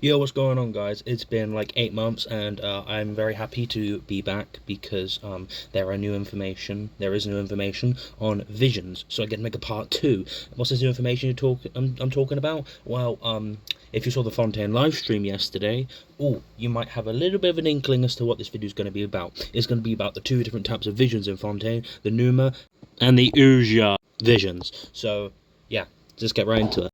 Yo, what's going on, guys? It's been like 8 months, and I'm very happy to be back because there is new information on visions, so I get to make a part 2. What's this new information I'm talking about? Well, if you saw the Fontaine live stream yesterday, you might have a little bit of an inkling as to what this video is going to be about. It's going to be about the two different types of visions in Fontaine, the Pneuma and the Uja visions. So, yeah, just get right into it.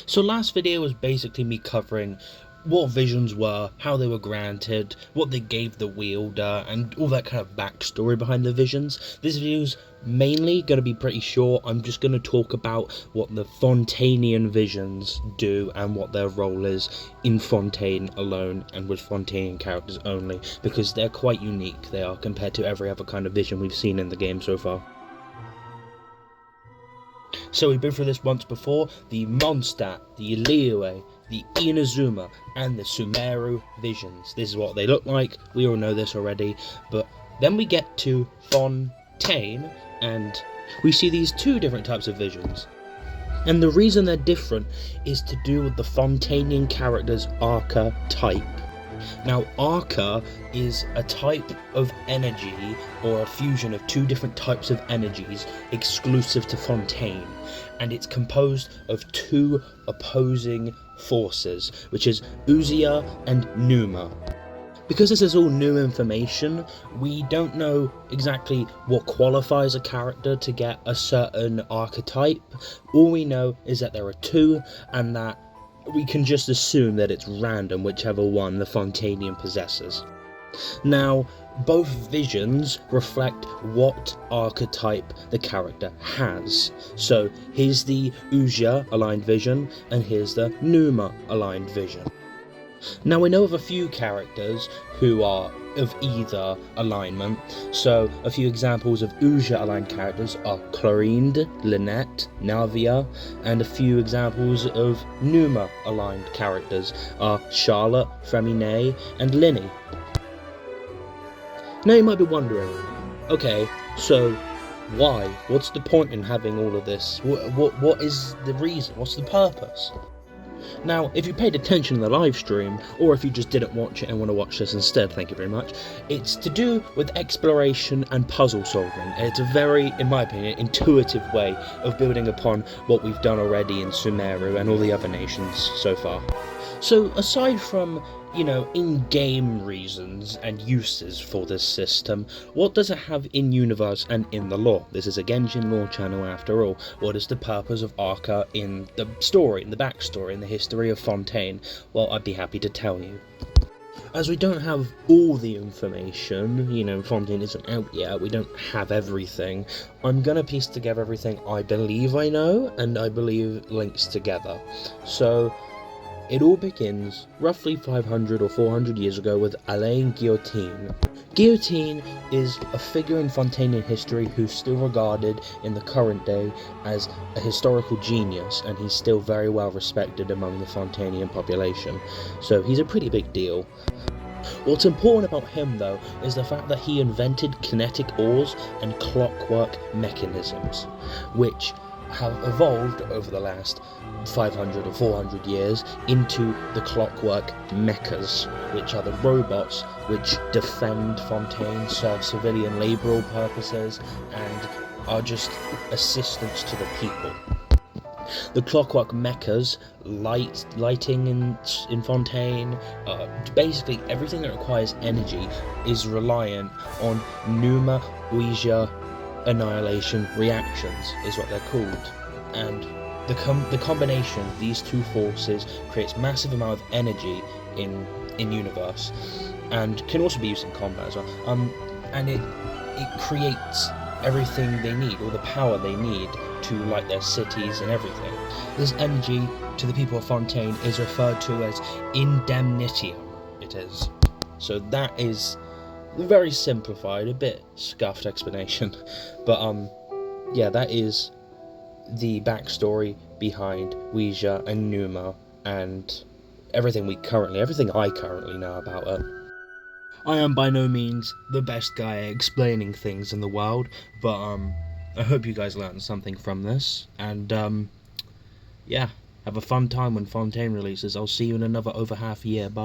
So last video was basically me covering what visions were, how they were granted, what they gave the wielder, and all that kind of backstory behind the visions. This video's mainly going to be pretty short. I'm just going to talk about what the Fontainian visions do and what their role is in Fontaine alone and with Fontainian characters only, because they're quite unique, they are, compared to every other kind of vision we've seen in the game so far. So we've been through this once before: the Mondstadt, the Liyue, the Inazuma, and the Sumeru visions. This is what they look like, we all know this already, but then we get to Fontaine, and we see these two different types of visions. And the reason they're different is to do with the Fontainian character's archetype. Now, Arca is a type of energy, or a fusion of two different types of energies exclusive to Fontaine, and it's composed of two opposing forces, which is Usia and Pneuma. Because this is all new information, we don't know exactly what qualifies a character to get a certain archetype. All we know is that there are two, and that we can just assume that it's random whichever one the Fontainian possesses. Now, both visions reflect what archetype the character has. So here's the Uja aligned vision, and here's the Pneuma aligned vision. Now, we know of a few characters who are of either alignment, so a few examples of Uja aligned characters are Chlorinde, Lynette, Navia, and a few examples of Pneuma aligned characters are Charlotte, Femine, and Linny. Now you might be wondering, okay, so why? What's the point in having all of this? What is the reason? What's the purpose? Now, if you paid attention in the live stream, or if you just didn't watch it and want to watch this instead, thank you very much, it's to do with exploration and puzzle solving. It's a very, in my opinion, intuitive way of building upon what we've done already in Sumeru and all the other nations so far. So, aside from, in-game reasons and uses for this system, what does it have in-universe and in the lore? This is a Genshin lore channel after all. What is the purpose of Arca in the story, in the backstory, in the history of Fontaine? Well, I'd be happy to tell you. As we don't have all the information, Fontaine isn't out yet, we don't have everything, I'm gonna piece together everything I believe I know, and I believe links together. So, it all begins roughly 500 or 400 years ago with Alain Guillotine. Guillotine is a figure in Fontainian history who's still regarded in the current day as a historical genius, and he's still very well respected among the Fontainian population. So he's a pretty big deal. What's important about him, though, is the fact that he invented kinetic ores and clockwork mechanisms, which have evolved over the last 500 or 400 years into the clockwork mechas, which are the robots which defend Fontaine, serve civilian laboural purposes, and are just assistants to the people. The clockwork mechas, lighting in Fontaine, basically everything that requires energy is reliant on Pneuma Uja annihilation reactions, is what they're called, and the combination of these two forces creates massive amount of energy in universe, and can also be used in combat as well. And it creates everything they need, all the power they need to light their cities and everything. This energy to the people of Fontaine is referred to as indemnitium. It is. So that is very simplified, a bit scuffed explanation, but yeah, that is the backstory behind Uja and Pneuma and everything I currently know about it. I am by no means the best guy at explaining things in the world, but I hope you guys learned something from this, and yeah, Have a fun time when Fontaine releases. I'll see you in another over half a year. Bye.